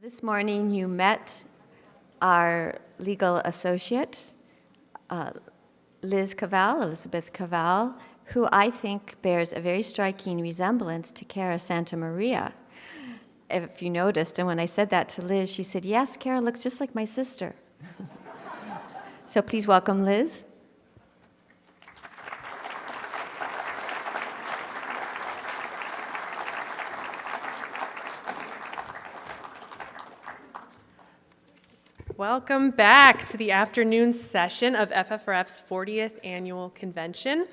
This morning you met our legal associate, Elizabeth Cavall, who I think bears a very striking resemblance to Cara Santa Maria. If you noticed, and when I said that to Liz, she said, yes, Cara looks just like my sister. So please welcome Liz. Welcome back to the afternoon session of FFRF's 40th Annual Convention.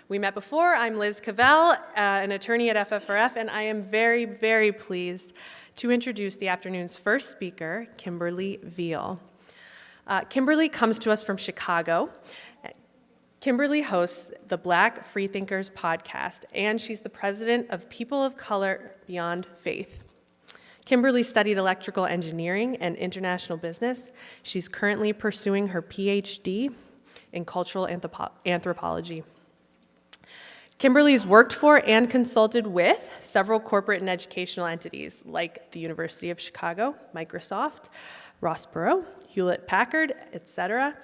We met before. I'm Liz Cavell, an attorney at FFRF, and I am very, very pleased to introduce the afternoon's first speaker, Kimberly Veal. Kimberly comes to us from Chicago. Kimberly hosts the Black FreeThinkers podcast, and she's the president of People of Color Beyond Faith. Kimberly studied electrical engineering and international business. She's currently pursuing her PhD in cultural anthropology. Kimberly's worked for and consulted with several corporate and educational entities like the University of Chicago, Microsoft, Ross Perot, Hewlett-Packard, etc.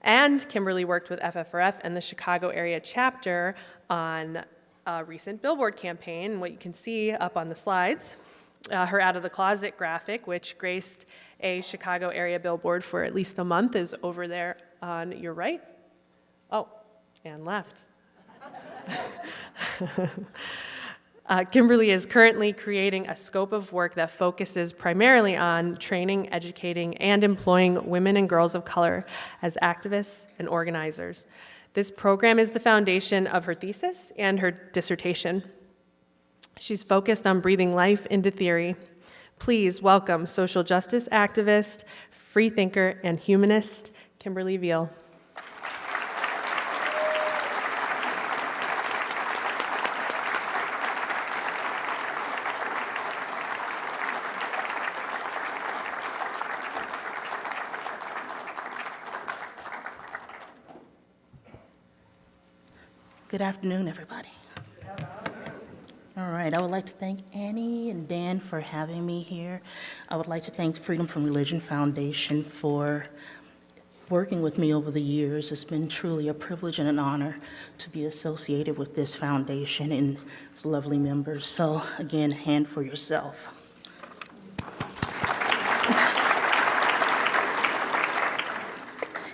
And Kimberly worked with FFRF and the Chicago area chapter on a recent billboard campaign, what you can see up on the slides. Her Out of the Closet graphic, which graced a Chicago area billboard for at least a month, is over there on your right. Oh, and left. Kimberly is currently creating a scope of work that focuses primarily on training, educating, and employing women and girls of color as activists and organizers. This program is the foundation of her thesis and her dissertation. She's focused on breathing life into theory. Please welcome social justice activist, free thinker, and humanist, Kimberly Veal. Good afternoon, everybody. All right, I would like to thank Annie and Dan for having me here. I would like to thank Freedom from Religion Foundation for working with me over the years. It's been truly a privilege and an honor to be associated with this foundation and its lovely members. So again, hand for yourself.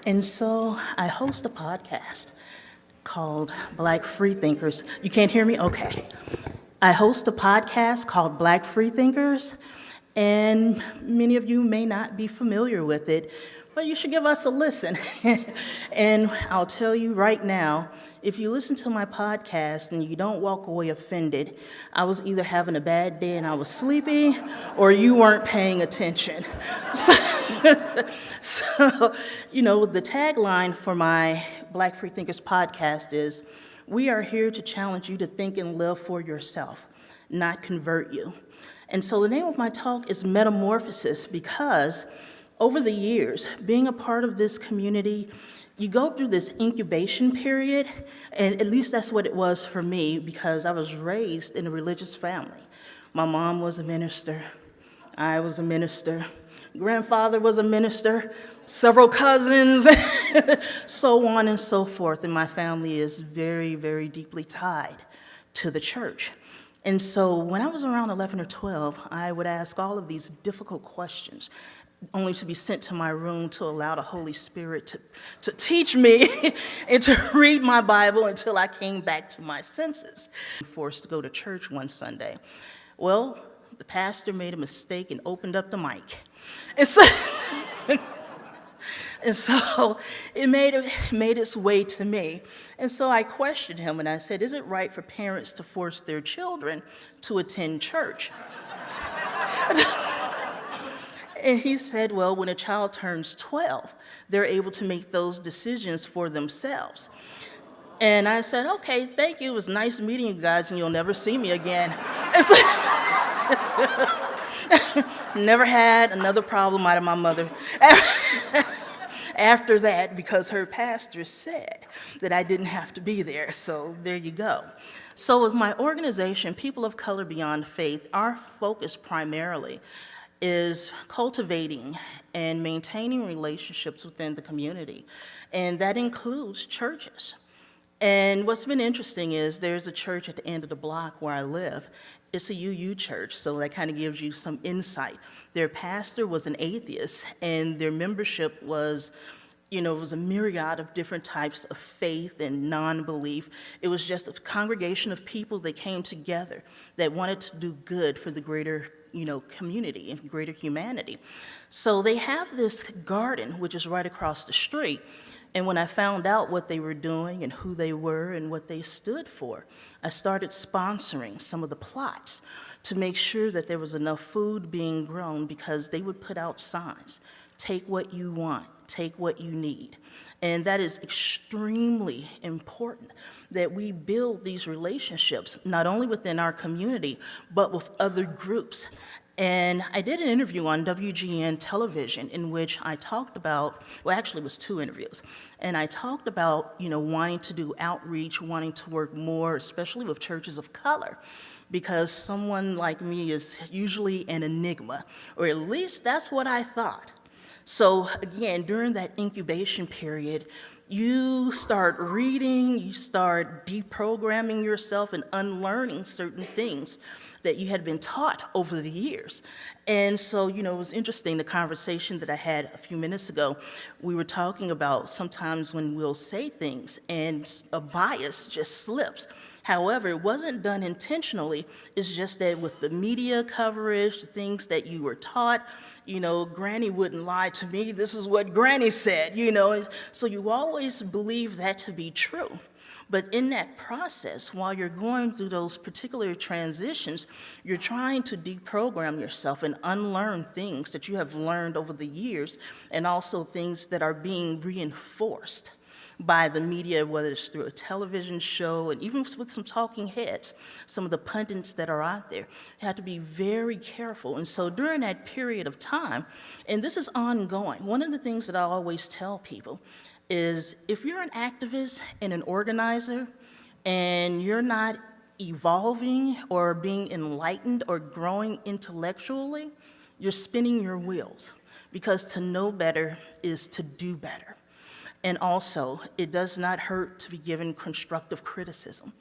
And so I host a podcast called Black FreeThinkers. You can't hear me? Okay. I host a podcast called Black FreeThinkers, and many of you may not be familiar with it, but you should give us a listen. And I'll tell you right now, if you listen to my podcast and you don't walk away offended, I was either having a bad day and I was sleepy, or you weren't paying attention. So, the tagline for my Black FreeThinkers podcast is, we are here to challenge you to think and live for yourself, not convert you. And so the name of my talk is Metamorphosis, because over the years, being a part of this community, you go through this incubation period, and at least that's what it was for me, because I was raised in a religious family. My mom was a minister, I was a minister, grandfather was a minister, several cousins, so on and so forth. And my family is very, very deeply tied to the church. And so when I was around 11 or 12, I would ask all of these difficult questions, only to be sent to my room to allow the Holy Spirit to teach me and to read my Bible until I came back to my senses. Forced to go to church one Sunday. Well, the pastor made a mistake and opened up the mic. And so it made its way to me. And so I questioned him and I said, is it right for parents to force their children to attend church? And he said, well, when a child turns 12, they're able to make those decisions for themselves. And I said, okay, thank you. It was nice meeting you guys, and you'll never see me again. Never had another problem out of my mother after that, because her pastor said that I didn't have to be there. So there you go. So with my organization, People of Color Beyond Faith, our focus primarily is cultivating and maintaining relationships within the community, and that includes churches. And what's been interesting is there's a church at the end of the block where I live. It's a UU church, so that kind of gives you some insight. Their pastor was an atheist, and their membership was, it was a myriad of different types of faith and non-belief. It was just a congregation of people that came together that wanted to do good for the greater, community and greater humanity. So they have this garden, which is right across the street. And when I found out what they were doing and who they were and what they stood for, I started sponsoring some of the plots to make sure that there was enough food being grown, because they would put out signs, take what you want, take what you need. And that is extremely important, that we build these relationships, not only within our community, but with other groups. And I did an interview on WGN television in which I talked about, well, actually it was 2 interviews, and I talked about, wanting to do outreach, wanting to work more, especially with churches of color, because someone like me is usually an enigma, or at least that's what I thought. So again, during that incubation period, you start reading, you start deprogramming yourself and unlearning certain things that you had been taught over the years. And so, it was interesting, the conversation that I had a few minutes ago, we were talking about sometimes when we'll say things and a bias just slips. However, it wasn't done intentionally. It's just that with the media coverage, the things that you were taught, Granny wouldn't lie to me. This is what Granny said, So you always believe that to be true. But in that process, while you're going through those particular transitions, you're trying to deprogram yourself and unlearn things that you have learned over the years, and also things that are being reinforced by the media, whether it's through a television show, and even with some talking heads, some of the pundits that are out there. You have to be very careful. And so during that period of time, and this is ongoing, one of the things that I always tell people is, if you're an activist and an organizer and you're not evolving or being enlightened or growing intellectually, you're spinning your wheels, because to know better is to do better. And also, it does not hurt to be given constructive criticism.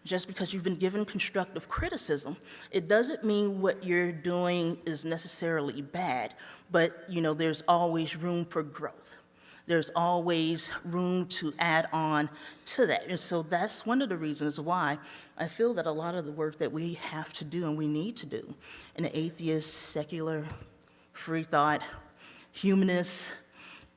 Just because you've been given constructive criticism, it doesn't mean what you're doing is necessarily bad, but there's always room for growth. There's always room to add on to that. And so that's one of the reasons why I feel that a lot of the work that we have to do and we need to do in the atheist, secular, free thought, humanist,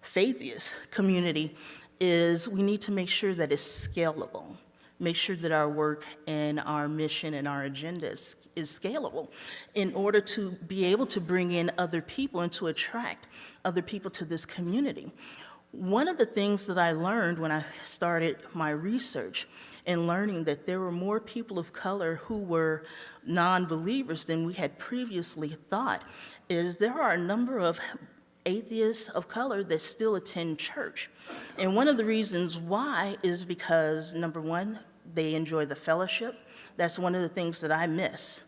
faithist community is we need to make sure that it's scalable. Make sure that our work and our mission and our agenda is scalable in order to be able to bring in other people and to attract other people to this community. One of the things that I learned when I started my research and learning that there were more people of color who were non-believers than we had previously thought is there are a number of atheists of color that still attend church. And one of the reasons why is because, number one, they enjoy the fellowship. That's one of the things that I miss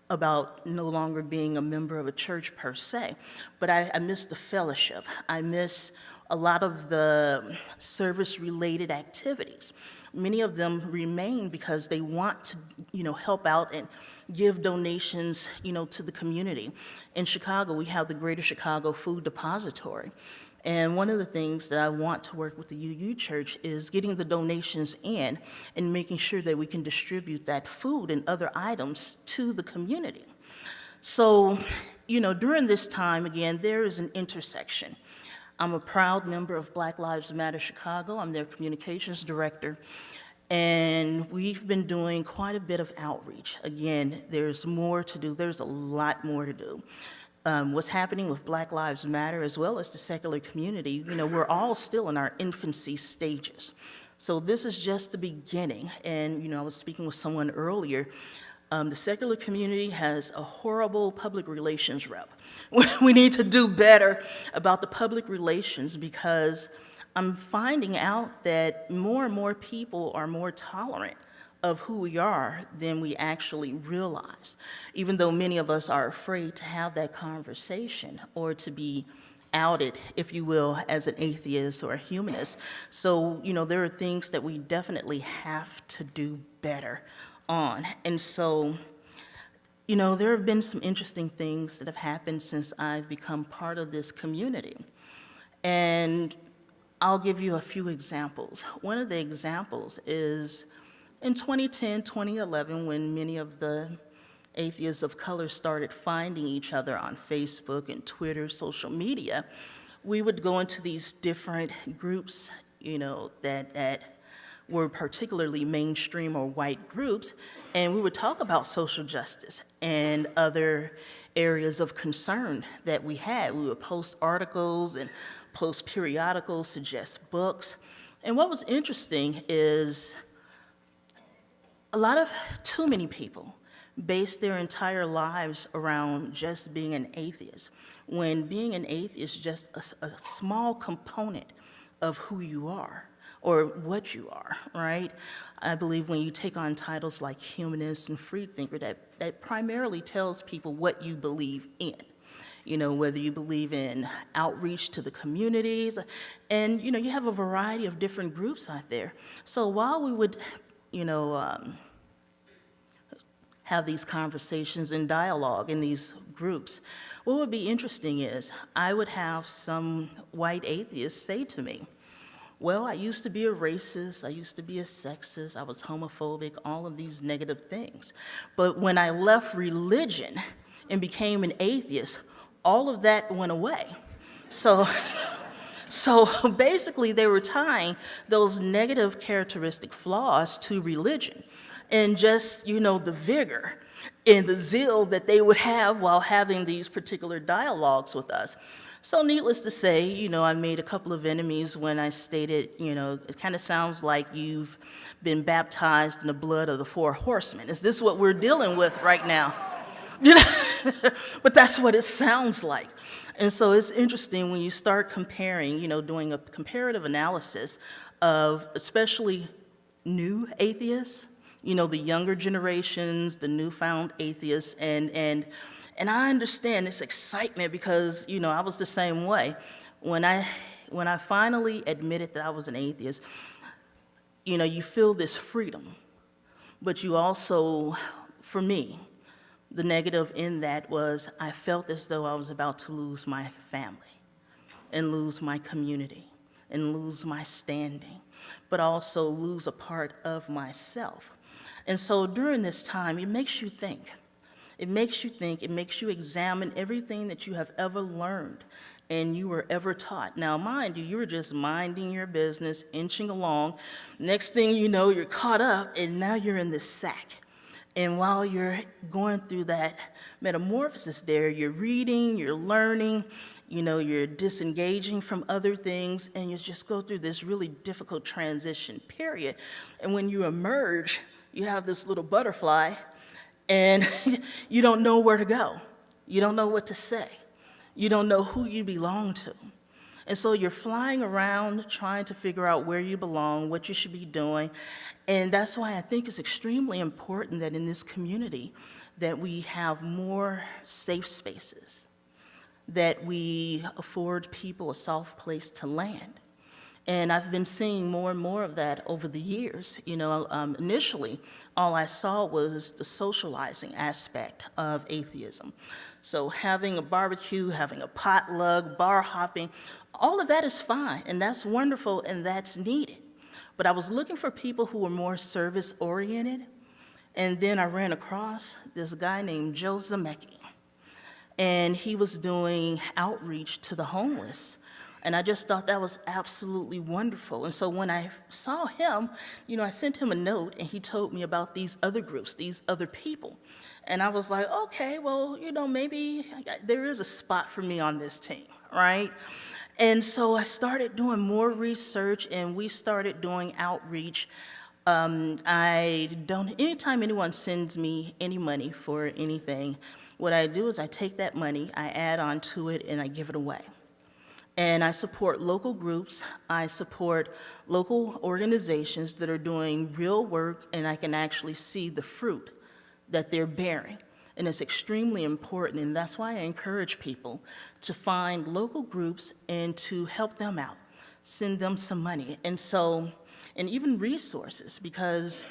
about no longer being a member of a church per se. But I miss the fellowship. I miss a lot of the service-related activities. Many of them remain because they want to, help out and give donations, to the community. In Chicago, we have the Greater Chicago Food Depository. And one of the things that I want to work with the UU Church is getting the donations in and making sure that we can distribute that food and other items to the community. So, during this time, again, there is an intersection. I'm a proud member of Black Lives Matter Chicago. I'm their communications director. And we've been doing quite a bit of outreach. Again, there's more to do. There's a lot more to do. What's happening with Black Lives Matter as well as the secular community, we're all still in our infancy stages. So this is just the beginning. And, I was speaking with someone earlier. The secular community has a horrible public relations rep. We need to do better about the public relations because I'm finding out that more and more people are more tolerant of who we are than we actually realize, even though many of us are afraid to have that conversation or to be outed, if you will, as an atheist or a humanist. So, there are things that we definitely have to do better on. And so, there have been some interesting things that have happened since I've become part of this community. And I'll give you a few examples. One of the examples is in 2010, 2011, when many of the atheists of color started finding each other on Facebook and Twitter, social media, we would go into these different groups, that were particularly mainstream or white groups, and we would talk about social justice and other areas of concern that we had. We would post articles and post periodicals, suggest books. And what was interesting is too many people base their entire lives around just being an atheist, when being an atheist is just a small component of who you are or what you are, right? I believe when you take on titles like humanist and freethinker, that primarily tells people what you believe in. Whether you believe in outreach to the communities, and you have a variety of different groups out there. So while we would, have these conversations and dialogue in these groups, what would be interesting is I would have some white atheists say to me, well, I used to be a racist, I used to be a sexist, I was homophobic, all of these negative things. But when I left religion and became an atheist, all of that went away. So basically they were tying those negative characteristic flaws to religion, and just, the vigor and the zeal that they would have while having these particular dialogues with us. So needless to say, I made a couple of enemies when I stated, it kind of sounds like you've been baptized in the blood of the 4 horsemen. Is this what we're dealing with right now? But that's what it sounds like. And so it's interesting when you start comparing, doing a comparative analysis of especially new atheists, the younger generations, the newfound atheists, and I understand this excitement because, I was the same way. When I finally admitted that I was an atheist, you feel this freedom, but you also, for me, the negative in that was I felt as though I was about to lose my family and lose my community and lose my standing, but also lose a part of myself. And so during this time, it makes you think. It makes you examine everything that you have ever learned and you were ever taught. Now, mind you were just minding your business, inching along. Next thing you know, you're caught up, and now you're in this sack. And while you're going through that metamorphosis there, you're reading, you're learning, you're disengaging from other things, and you just go through this really difficult transition period. And when you emerge, you have this little butterfly, and you don't know where to go. You don't know what to say. You don't know who you belong to. And so you're flying around trying to figure out where you belong, what you should be doing. And that's why I think it's extremely important that in this community that we have more safe spaces, that we afford people a soft place to land. And I've been seeing more and more of that over the years. Initially, all I saw was the socializing aspect of atheism. So having a barbecue, having a potluck, bar hopping, all of that is fine, and that's wonderful, and that's needed. But I was looking for people who were more service-oriented, and then I ran across this guy named Joe Zemecki, and he was doing outreach to the homeless. And I just thought that was absolutely wonderful. And so when I saw him, I sent him a note, and he told me about these other groups, these other people. And I was like, okay, well, maybe there is a spot for me on this team, right? And so I started doing more research, and we started doing outreach. Anytime anyone sends me any money for anything, what I do is I take that money, I add on to it, and I give it away. And I support local groups, I support local organizations that are doing real work, and I can actually see the fruit that they're bearing. And it's extremely important, and that's why I encourage people to find local groups and to help them out, send them some money, and even resources, because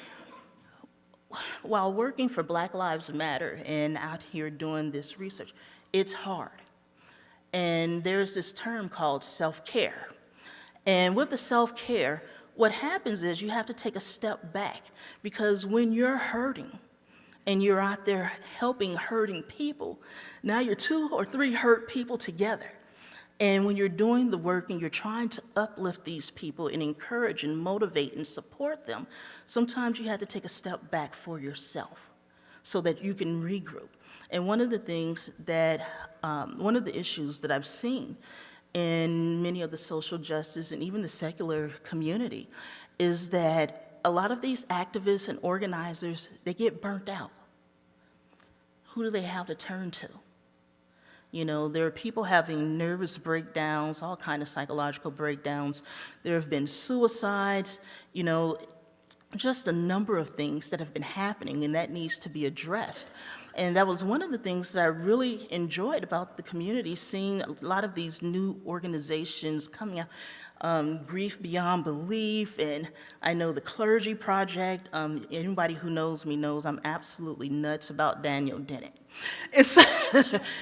while working for Black Lives Matter and out here doing this research, it's hard. And there's this term called self-care. And with the self-care, what happens is you have to take a step back, because when you're hurting and you're out there helping hurting people, now you're 2 or 3 hurt people together. And when you're doing the work and you're trying to uplift these people and encourage and motivate and support them, sometimes you have to take a step back for yourself so that you can regroup. And one of the things that, one of the issues that I've seen in many of the social justice and even the secular community is that a lot of these activists and organizers, they get burnt out. Who do they have to turn to? You know, there are people having nervous breakdowns, all kind of psychological breakdowns. There have been suicides, you know, just a number of things that have been happening, and that needs to be addressed. And that was one of the things that I really enjoyed about the community, seeing a lot of these new organizations coming out. Grief Beyond Belief, and I know the Clergy Project. Anybody who knows me knows I'm absolutely nuts about Daniel Dennett.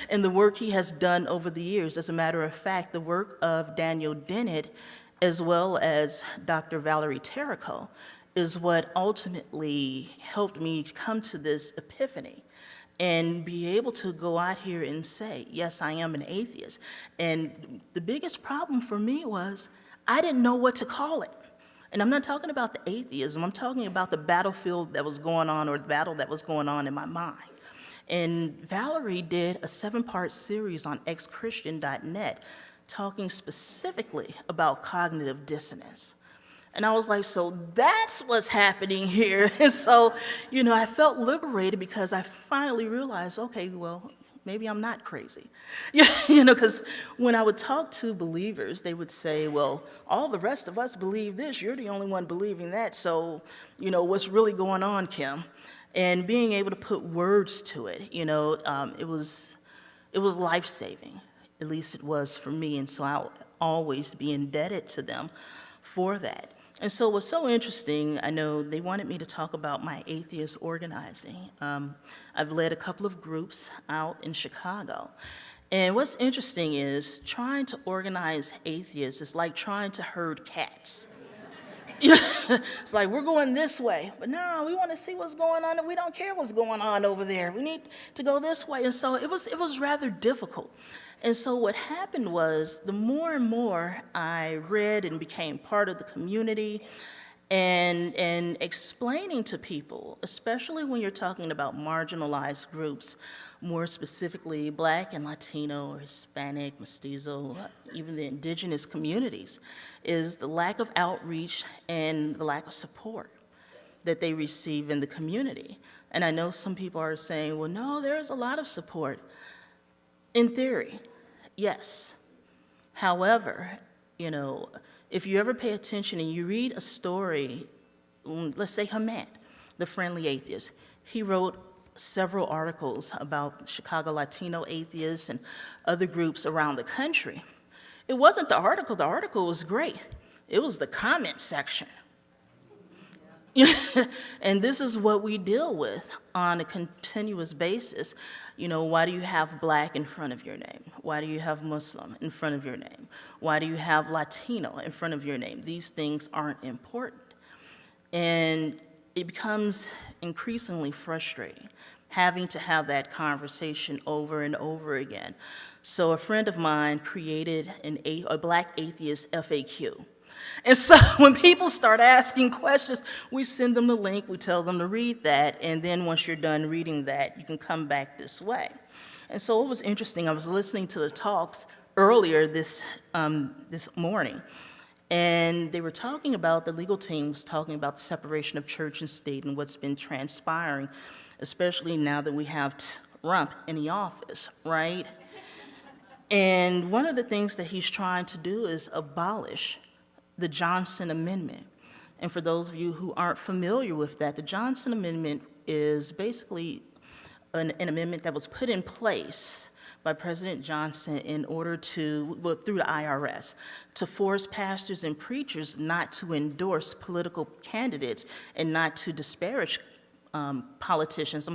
And the work he has done over the years. As a matter of fact, the work of Daniel Dennett, as well as Dr. Valerie Terrico, is what ultimately helped me come to this epiphany and be able to go out here and say, yes, I am an atheist. And the biggest problem for me was I didn't know what to call it. And I'm not talking about the atheism, I'm talking about the battlefield that was going on, or the battle that was going on in my mind. And Valerie did a 7-part series on xchristian.net talking specifically about cognitive dissonance. And I was like, so that's what's happening here. And so, you know, I felt liberated because I finally realized, okay, well, maybe I'm not crazy. You know, because when I would talk to believers, they would say, well, all the rest of us believe this. You're the only one believing that. So, you know, what's really going on, Kim? And being able to put words to it, you know, it was life-saving. At least it was for me. And so I'll always be indebted to them for that. And so what's so interesting, I know they wanted me to talk about my atheist organizing. I've led a couple of groups out in Chicago. And what's interesting is trying to organize atheists is like trying to herd cats. It's like, we're going this way, but no, we want to see what's going on, and we don't care what's going on over there. We need to go this way. And so it was rather difficult. And so what happened was, the more and more I read and became part of the community and explaining to people, especially when you're talking about marginalized groups, more specifically Black and Latino or Hispanic, Mestizo, even the indigenous communities, is the lack of outreach and the lack of support that they receive in the community. And I know some people are saying, well, no, there's a lot of support. In theory, yes. However, you know, if you ever pay attention and you read a story, let's say Hamed, the friendly atheist, he wrote several articles about Chicago Latino atheists and other groups around the country. It wasn't the article was great. It was the comment section. And this is what we deal with on a continuous basis. You know, why do you have Black in front of your name? Why do you have Muslim in front of your name? Why do you have Latino in front of your name? These things aren't important. And it becomes increasingly frustrating having to have that conversation over and over again. So a friend of mine created a Black atheist FAQ. And so when people start asking questions, we send them the link, we tell them to read that, and then once you're done reading that, you can come back this way. And so it was interesting, I was listening to the talks earlier this morning, and they were talking about, the legal team was talking about the separation of church and state and what's been transpiring, especially now that we have Trump in the office, right? And one of the things that he's trying to do is abolish the Johnson Amendment. And for those of you who aren't familiar with that, the Johnson Amendment is basically an amendment that was put in place by President Johnson in order to, well, through the IRS, to force pastors and preachers not to endorse political candidates and not to disparage politicians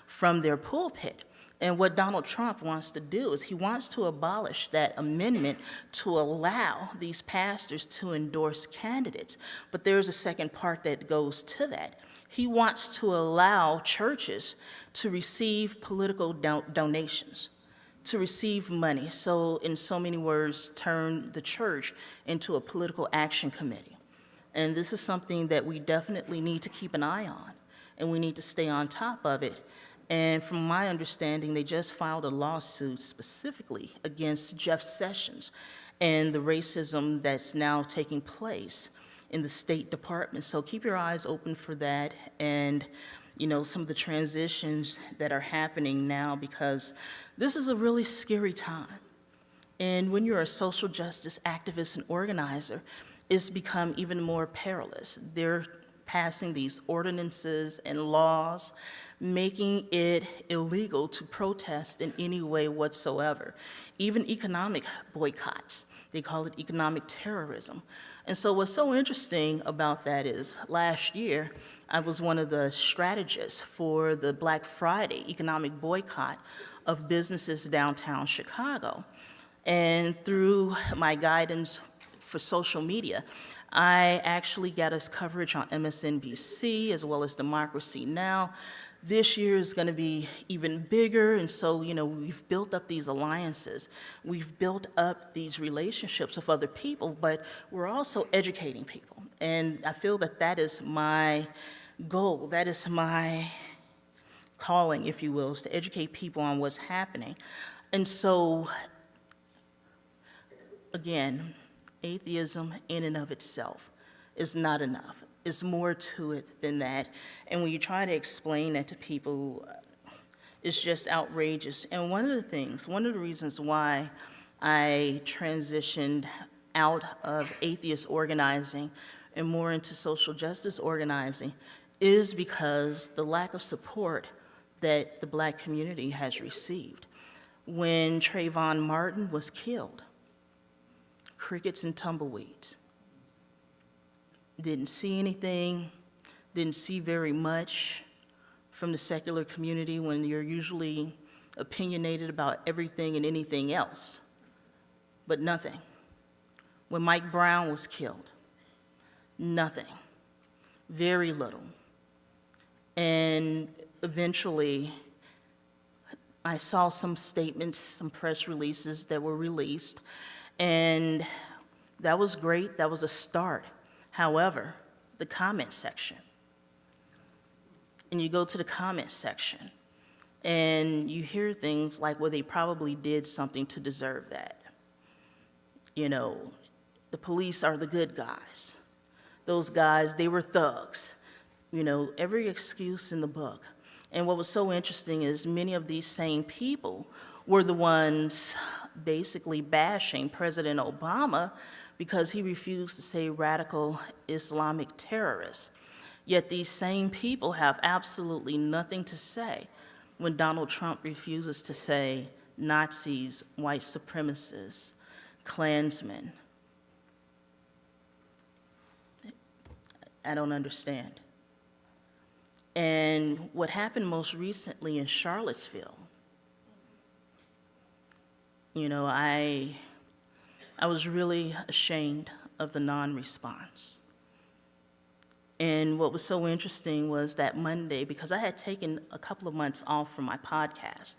from their pulpit. And what Donald Trump wants to do is he wants to abolish that amendment to allow these pastors to endorse candidates. But there's a second part that goes to that. He wants to allow churches to receive political donations, to receive money. So in so many words, turn the church into a political action committee. And this is something that we definitely need to keep an eye on, and we need to stay on top of it. And from my understanding, they just filed a lawsuit specifically against Jeff Sessions and the racism that's now taking place in the State Department. So keep your eyes open for that, and some of the transitions that are happening now, because this is a really scary time. And when you're a social justice activist and organizer, it's become even more perilous. They're passing these ordinances and laws, making it illegal to protest in any way whatsoever. Even economic boycotts, they call it economic terrorism. And so what's so interesting about that is last year, I was one of the strategists for the Black Friday economic boycott of businesses downtown Chicago. And through my guidance for social media, I actually got us coverage on MSNBC as well as Democracy Now! This year is going to be even bigger, and so, we've built up these alliances. We've built up these relationships with other people, but we're also educating people. And I feel that that is my goal. That is my calling, if you will, is to educate people on what's happening. And so, again, atheism in and of itself is not enough. It's more to it than that. And when you try to explain that to people, it's just outrageous. And one of the reasons why I transitioned out of atheist organizing and more into social justice organizing is because the lack of support that the Black community has received. When Trayvon Martin was killed, crickets and tumbleweeds. Didn't see anything, didn't see very much from the secular community when you're usually opinionated about everything and anything else, but nothing. When Mike Brown was killed, nothing, very little. And eventually, I saw some statements, some press releases that were released, and that was great, that was a start. However, the comment section, and you go to the comment section, and you hear things like, well, they probably did something to deserve that. The police are the good guys. Those guys, they were thugs. Every excuse in the book. And what was so interesting is many of these same people were the ones basically bashing President Obama because he refused to say radical Islamic terrorists. Yet these same people have absolutely nothing to say when Donald Trump refuses to say Nazis, white supremacists, Klansmen. I don't understand. And what happened most recently in Charlottesville, I was really ashamed of the non-response. And what was so interesting was that Monday, because I had taken a couple of months off from my podcast,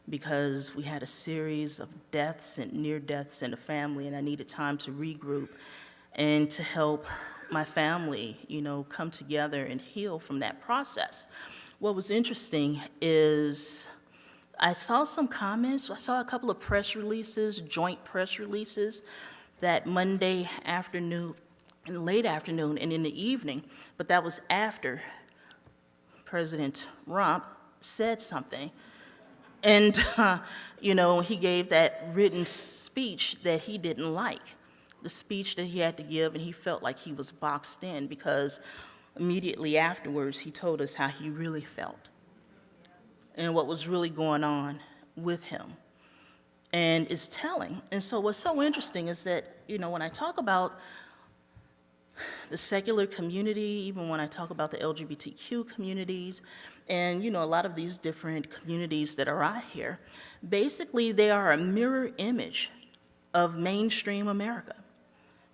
because we had a series of deaths and near deaths in the family, and I needed time to regroup and to help my family, come together and heal from that process. What was interesting is I saw some comments. I saw a couple of press releases, joint press releases, that Monday afternoon, in late afternoon and in the evening, but that was after President Trump said something And, he gave that written speech that he didn't like, the speech that he had to give, and he felt like he was boxed in because immediately afterwards he told us how he really felt and what was really going on with him. And it's telling. And so what's so interesting is that, when I talk about the secular community, even when I talk about the LGBTQ communities, and, a lot of these different communities that are out here, basically they are a mirror image of mainstream America.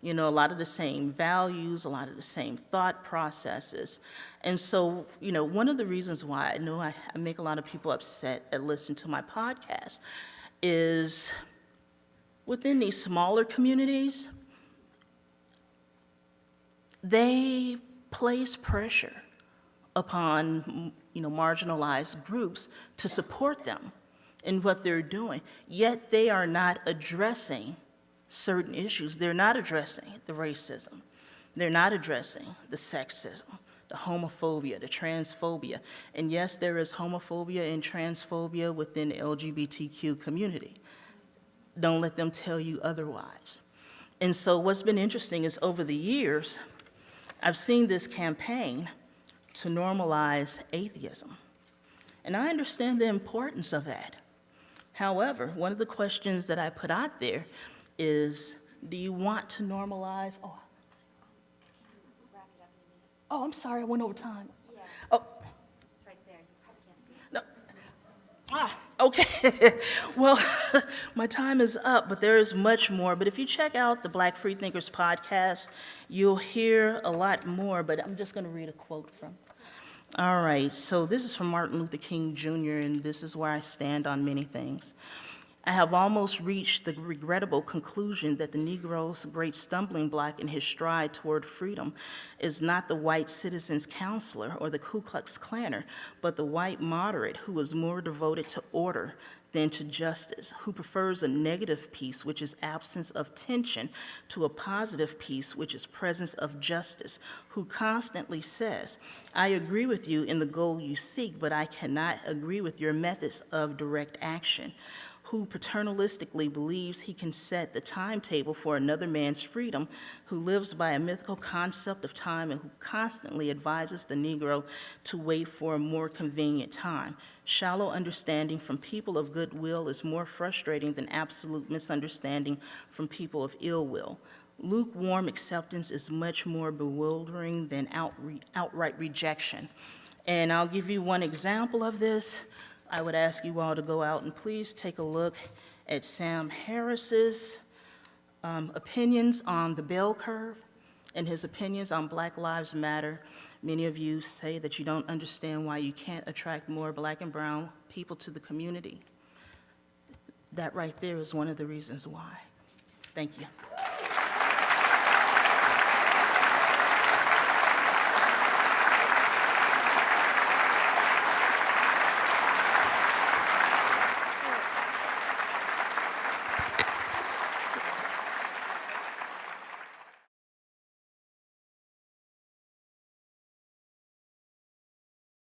A lot of the same values, a lot of the same thought processes. And so, one of the reasons why I know I make a lot of people upset that listen to my podcast is within these smaller communities, they place pressure upon, marginalized groups to support them in what they're doing, yet they are not addressing certain issues. They're not addressing the racism. They're not addressing the sexism, the homophobia, the transphobia. And yes, there is homophobia and transphobia within the LGBTQ community. Don't let them tell you otherwise. And so what's been interesting is over the years, I've seen this campaign to normalize atheism. And I understand the importance of that. However, one of the questions that I put out there is, do you want to normalize? Oh, I'm sorry, I went over time. Yeah. Oh, It's right there. You probably can't see it. no. Okay. Well, my time is up, but there is much more. But if you check out the Black FreeThinkers podcast, you'll hear a lot more, but I'm just going to read a quote from. All right, so this is from Martin Luther King Jr., and this is where I stand on many things. I have almost reached the regrettable conclusion that the Negro's great stumbling block in his stride toward freedom is not the white citizen's counselor or the Ku Klux Klanner, but the white moderate who is more devoted to order than to justice, who prefers a negative peace, which is absence of tension, to a positive peace, which is presence of justice, who constantly says, I agree with you in the goal you seek, but I cannot agree with your methods of direct action, who paternalistically believes he can set the timetable for another man's freedom, who lives by a mythical concept of time and who constantly advises the Negro to wait for a more convenient time. Shallow understanding from people of goodwill is more frustrating than absolute misunderstanding from people of ill will. Lukewarm acceptance is much more bewildering than outright rejection. And I'll give you one example of this. I would ask you all to go out and please take a look at Sam Harris's opinions on the bell curve and his opinions on Black Lives Matter. Many of you say that you don't understand why you can't attract more Black and brown people to the community. That right there is one of the reasons why. Thank you.